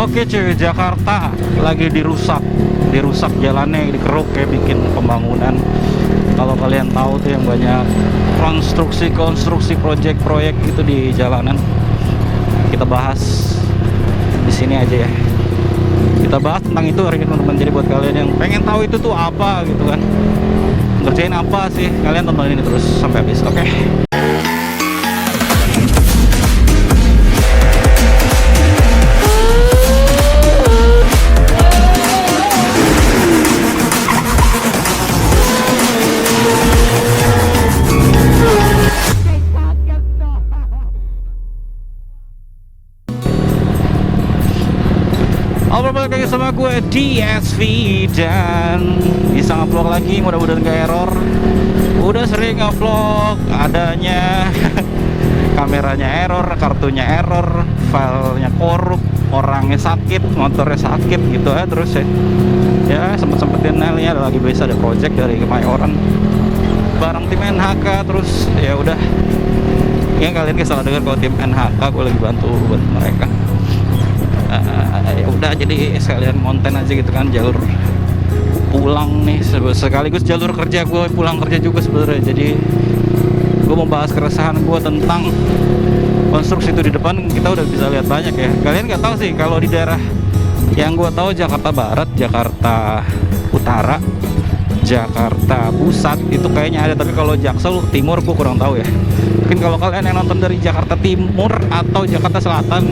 Oke cuy, Jakarta lagi dirusak jalannya, dikeruk kayak bikin pembangunan. Kalau kalian tahu tuh yang banyak konstruksi proyek gitu di jalanan. Kita bahas di sini aja ya. Kita bahas tentang itu hari ini teman-teman. Jadi buat kalian yang pengen tahu itu tuh apa gitu kan, ngerjain apa sih, kalian tonton ini terus sampai habis. Oke. Balik lagi sama gue DSV dan bisa ngevlog lagi, mudah-mudahan gak error. Udah sering ngevlog, adanya kameranya error, kartunya error, filenya korup, orangnya sakit, motornya sakit gitu ya terus ya. Ya sempet-sempetin ini ada lagi, biasa ada project dari Kemayoran bareng tim NHK, terus ya udah. Ya kalian gak salah dengar kalau tim NHK gue lagi bantu mereka. Ya udah, jadi sekalian konten aja gitu kan, jalur pulang nih sekaligus jalur kerja gue, pulang kerja juga sebenarnya. Jadi gue mau bahas keresahan gue tentang konstruksi itu di depan. Kita udah bisa lihat banyak ya. Kalian nggak tahu sih kalau di daerah yang gue tahu, Jakarta Barat, Jakarta Utara, Jakarta Pusat itu kayaknya ada, tapi kalau Jaksel Timur gue kurang tahu ya. Mungkin kalau kalian yang nonton dari Jakarta Timur atau Jakarta Selatan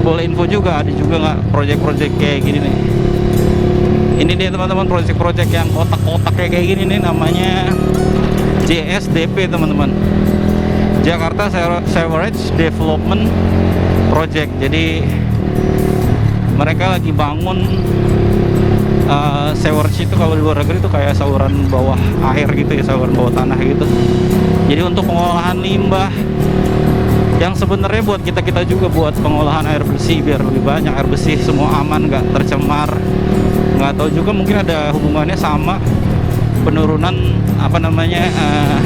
boleh info juga, ada juga nggak proyek-proyek kayak gini nih. Ini dia teman-teman, proyek-proyek yang kotak-kotak kayak gini nih, namanya JSDP teman-teman, Jakarta Sewerage Development Project. Jadi mereka lagi bangun sewerage itu, kalau di luar negeri itu kayak saluran bawah air gitu ya, saluran bawah tanah gitu. Jadi untuk pengolahan limbah, yang sebenarnya buat kita juga, buat pengolahan air bersih, biar lebih banyak air bersih, semua aman, nggak tercemar. Nggak tahu juga, mungkin ada hubungannya sama penurunan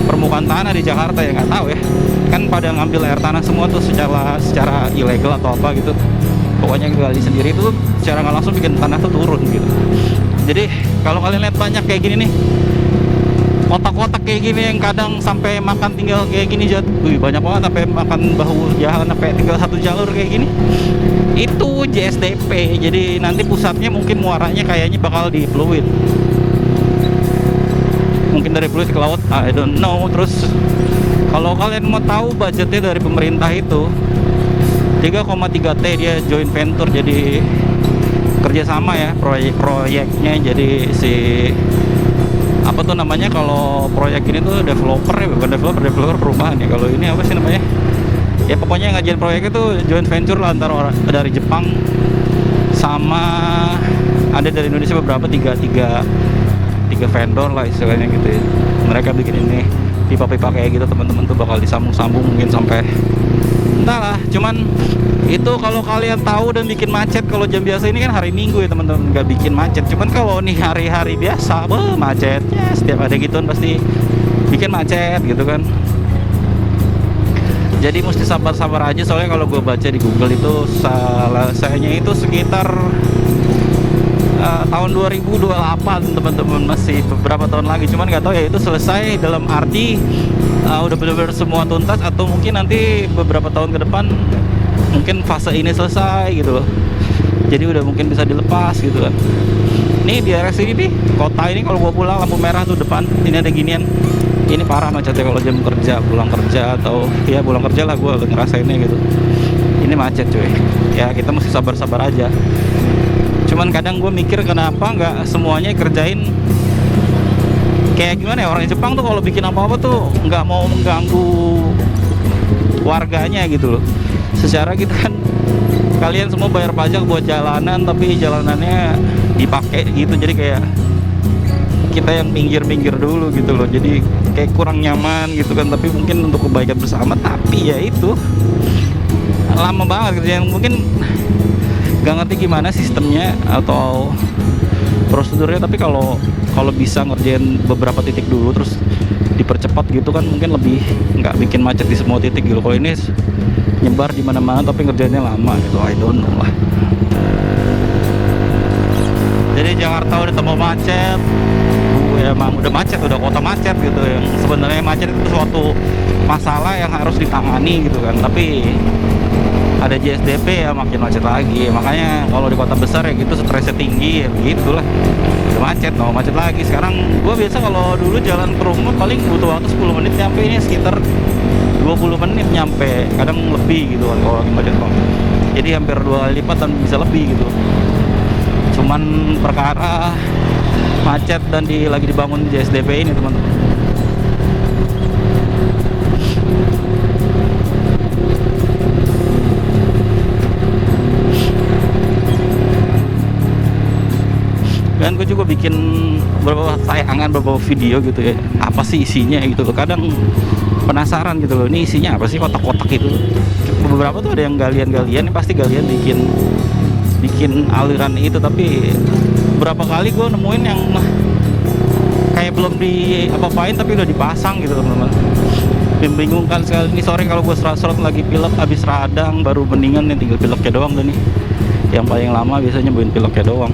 permukaan tanah di Jakarta ya, nggak tahu ya. Kan pada ngambil air tanah semua tuh secara ilegal atau apa gitu. Pokoknya gali sendiri itu secara nggak langsung bikin tanah tuh turun gitu. Jadi kalau kalian lihat banyak kayak gini nih, kotak-kotak kayak gini yang kadang sampai makan tinggal kayak gini, banyak banget, sampai makan bahu jalan, sampai tinggal satu jalur kayak gini. Itu JSDP. Jadi nanti pusatnya mungkin muaranya kayaknya bakal di Pluit, mungkin dari Pluit ke laut, I don't know. Terus kalau kalian mau tahu budgetnya dari pemerintah itu 3,3 T, dia joint venture, jadi kerjasama ya proyeknya. Jadi si apa tuh namanya, kalau proyek ini tuh developer ya, bukan developer perumahan ya. Kalau ini apa sih namanya ya, pokoknya yang ngajarin proyek itu joint venture lah, antara orang dari Jepang sama ada dari Indonesia beberapa, tiga vendor lah istilahnya gitu ya. Mereka bikin ini pipa-pipa kayak gitu teman-teman, tuh bakal disambung-sambung mungkin sampai entahlah. Cuman itu kalau kalian tahu, dan bikin macet. Kalau jam biasa ini kan hari Minggu ya teman-teman, nggak bikin macet. Cuman kalau nih hari-hari biasa, macetnya setiap ada gituan pasti bikin macet gitu kan. Jadi mesti sabar-sabar aja, soalnya kalau gue baca di Google itu selesainya itu sekitar tahun 2028 teman-teman, masih beberapa tahun lagi. Cuman nggak tahu ya itu selesai dalam arti udah benar-benar semua tuntas, atau mungkin nanti beberapa tahun ke depan mungkin fase ini selesai gitu loh. Jadi udah mungkin bisa dilepas gitu kan. Nih di area sini nih, kota ini kalau gua pulang lampu merah tuh depan, ini ada ginian. Ini parah macetnya kalau jam kerja, pulang kerja, atau ya pulang kerja lah, gua ngerasainnya gitu. Ini macet cuy. Ya kita mesti sabar-sabar aja. Cuman kadang gue mikir kenapa nggak semuanya kerjain kayak gimana ya, orang Jepang tuh kalau bikin apa-apa tuh nggak mau mengganggu warganya gitu loh. Secara kita kan, kalian semua bayar pajak buat jalanan, tapi jalanannya dipakai gitu, jadi kayak kita yang minggir-minggir dulu gitu loh. Jadi kayak kurang nyaman gitu kan, tapi mungkin untuk kebaikan bersama. Tapi ya itu lama banget kerjaan, mungkin gak ngerti gimana sistemnya atau prosedurnya. Tapi kalau bisa ngerjain beberapa titik dulu, terus dipercepat gitu kan mungkin lebih nggak bikin macet di semua titik gitu. Kalau ini nyebar di mana-mana tapi ngerjainnya lama gitu, I don't know lah. Jadi Jakarta udah tambah macet, emang udah macet, udah kota macet gitu. Yang sebenarnya macet itu suatu masalah yang harus ditangani gitu kan, tapi ada JSDP ya makin macet lagi. Makanya kalau di kota besar ya gitu stresnya tinggi ya begitulah, udah macet, mau macet lagi. Sekarang gua biasa kalau dulu jalan ke rumah paling butuh waktu 10 menit nyampe, ini sekitar 20 menit nyampe, kadang lebih gitu kan kalau lagi macet kok. Jadi hampir 2 kali lipat dan bisa lebih gitu. Cuman perkara macet dan lagi dibangun JSDP ini teman-teman. Dan gue juga bikin beberapa video gitu ya, apa sih isinya gitu loh. Kadang penasaran gitu loh, ini isinya apa sih kotak-kotak itu. Beberapa tuh ada yang galian-galian, pasti galian bikin aliran itu. Tapi berapa kali gue nemuin yang kayak belum apa-apain tapi udah dipasang gitu teman-teman. Membingungkan sekali. Ini sore kalau gue serot lagi pilek habis radang baru mendingan nih, tinggal pileknya doang deh nih. Yang paling lama biasanya buin pileknya doang.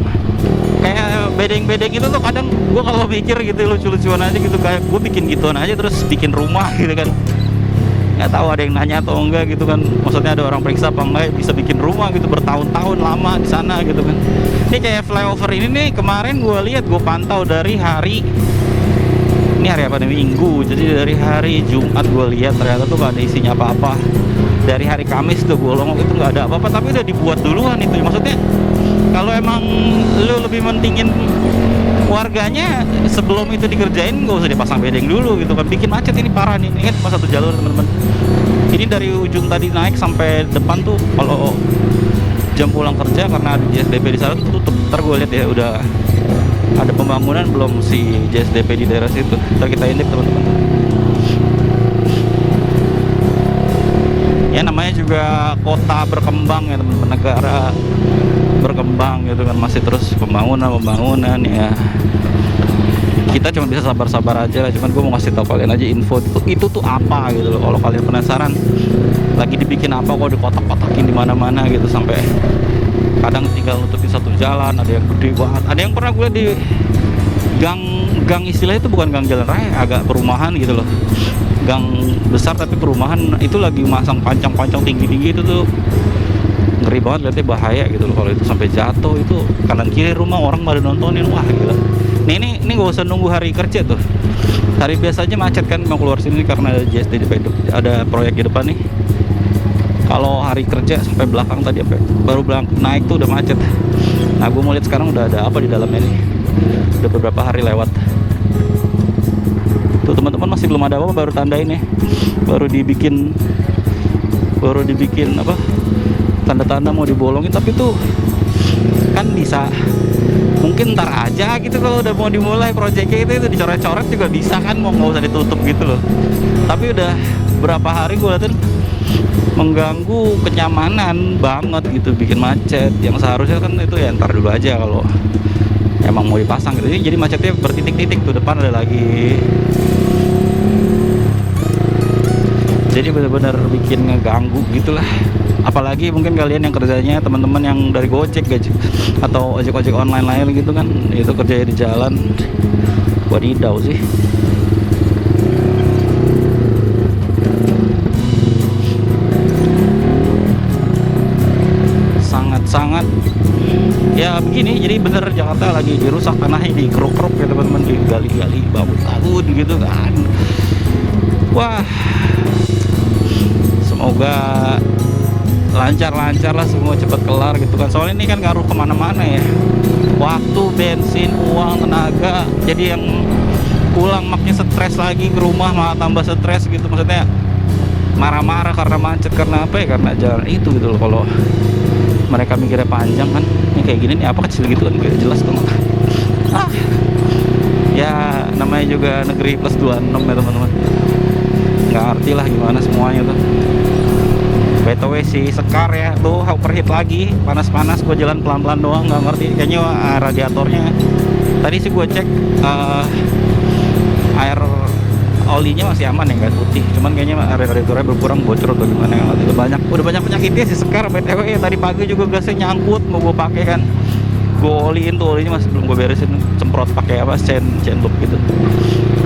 Kayak bedeng-bedeng itu tuh kadang gue kalau pikir gitu lucu-lucuan aja gitu, kayak gue bikin gituan aja terus bikin rumah gitu kan. Nggak tahu ada yang nanya atau enggak gitu kan, maksudnya ada orang periksa apa enggak bisa bikin rumah gitu bertahun-tahun lama di sana gitu kan. Ini kayak flyover ini nih, kemarin gue lihat, gue pantau dari hari ini hari apa nih, Minggu. Jadi dari hari Jumat gue lihat ternyata tuh gak ada isinya apa-apa. Dari hari Kamis tuh gue longok itu nggak ada apa-apa, tapi udah dibuat duluan itu. Maksudnya kalau emang lu lebih mentingin warganya sebelum itu dikerjain, gak usah dipasang bedeng dulu gitu kan. Bikin macet ini parah nih. Ini kan cuma satu jalur teman-teman. Ini dari ujung tadi naik sampai depan tuh kalau jam pulang kerja karena ada JSDP di sana tuh tutup. Ntar gue lihat ya udah ada pembangunan belum si JSDP di daerah situ. Ntar kita intip teman-teman. Ya namanya juga kota berkembang ya teman-teman, negara berkembang gitu kan, masih terus pembangunan ya. Kita cuma bisa sabar-sabar aja lah. Cuman gue mau ngasih tahu kalian aja info itu tuh apa gitu loh. Kalau kalian penasaran lagi dibikin apa, kok di kotak-kotakin di mana-mana gitu, sampai kadang tinggal nutupin satu jalan. Ada yang gede banget, ada yang pernah gue di gang istilahnya itu bukan gang jalan raya, agak perumahan gitu loh, gang besar tapi perumahan. Itu lagi masang pancang-pancang tinggi-tinggi itu tuh ngeri banget, lihatnya bahaya gitu loh. Kalau itu sampai jatuh itu kanan kiri rumah orang pada nontonin, wah gila. Nih ini gak usah nunggu hari kerja tuh. Hari biasa aja macet kan mau keluar sini karena ada JSDP, ada proyek di depan nih. Kalau hari kerja sampai belakang tadi baru naik tuh udah macet. Nah gue mau lihat sekarang udah ada apa di dalamnya nih. Udah beberapa hari lewat. Tuh teman-teman masih belum ada apa, baru tandain ya. Baru dibikin apa? Tanda-tanda mau dibolongin, tapi tuh kan bisa mungkin ntar aja gitu. Kalau udah mau dimulai proyeknya itu dicoret-coret juga bisa kan, mau nggak usah ditutup gitu loh. Tapi udah berapa hari gue liatin mengganggu kenyamanan banget gitu, bikin macet. Yang seharusnya kan itu ya ntar dulu aja kalau emang mau dipasang gitu. Jadi macetnya bertitik-titik tuh, depan ada lagi. Jadi benar-benar bikin ngeganggu gitulah. Apalagi mungkin kalian yang kerjanya teman-teman yang dari Gojek atau ojek-ojek online lain gitu kan, itu kerjanya di jalan. Wadidaw sih. Sangat ya begini. Jadi bener Jakarta lagi dirusak, tanahnya dikeruk-keruk ya teman-teman, digali-gali, bangun gitu kan. Wah, semoga lancar-lancar lah, semua cepat kelar gitu kan. Soalnya ini kan ngaruh kemana-mana ya, waktu, bensin, uang, tenaga. Jadi yang pulang maknya stres lagi ke rumah, malah tambah stres gitu. Maksudnya marah-marah karena macet, karena apa ya, karena jalan itu gitu loh. Kalau mereka mikirnya panjang kan, ini kayak gini nih apa kecil gitu kan, gak jelas tuh. Ya namanya juga negeri plus 26 ya teman-teman, nggak ngerti lah gimana semuanya tuh. BTW si Sekar ya tuh overheat lagi, panas-panas. Gue jalan pelan-pelan doang, nggak ngerti kayaknya radiatornya. Tadi sih gue cek air olinya masih aman ya, nggak putih. Cuman kayaknya radiatornya berkurang, bocor atau gimana ya. Udah banyak penyakitnya si Sekar BTW. Tadi pagi juga gasnya nyangkut, mau gue pakai kan. Gue oliin tuh, olinya masih belum gue beresin, semprot pakai apa, chain loop gitu.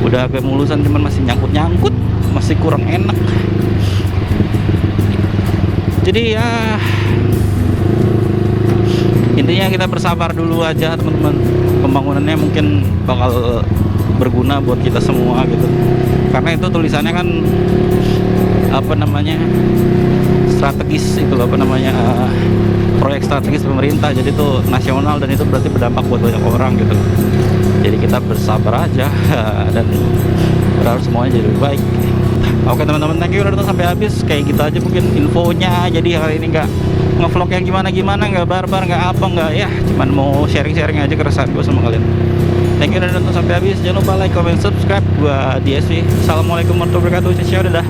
Udah agak mulusan, cuman masih nyangkut, masih kurang enak. Jadi ya intinya kita bersabar dulu aja teman-teman. Pembangunannya mungkin bakal berguna buat kita semua gitu, karena itu tulisannya kan apa namanya, strategis itu, apa namanya, proyek strategis pemerintah, jadi itu nasional dan itu berarti berdampak buat banyak orang gitu. Jadi kita bersabar aja dan berharap semuanya jadi lebih baik. Oke teman-teman, thank you udah nonton sampai habis. Kayak gitu aja mungkin infonya. Jadi hari ini nggak ngevlog yang gimana-gimana, nggak barbar, nggak apa, nggak ya, cuman mau sharing-sharing aja keresahan gue sama kalian. Thank you udah nonton sampai habis. Jangan lupa like, comment, subscribe. Gua DSV. Assalamualaikum warahmatullahi wabarakatuh. Dadah.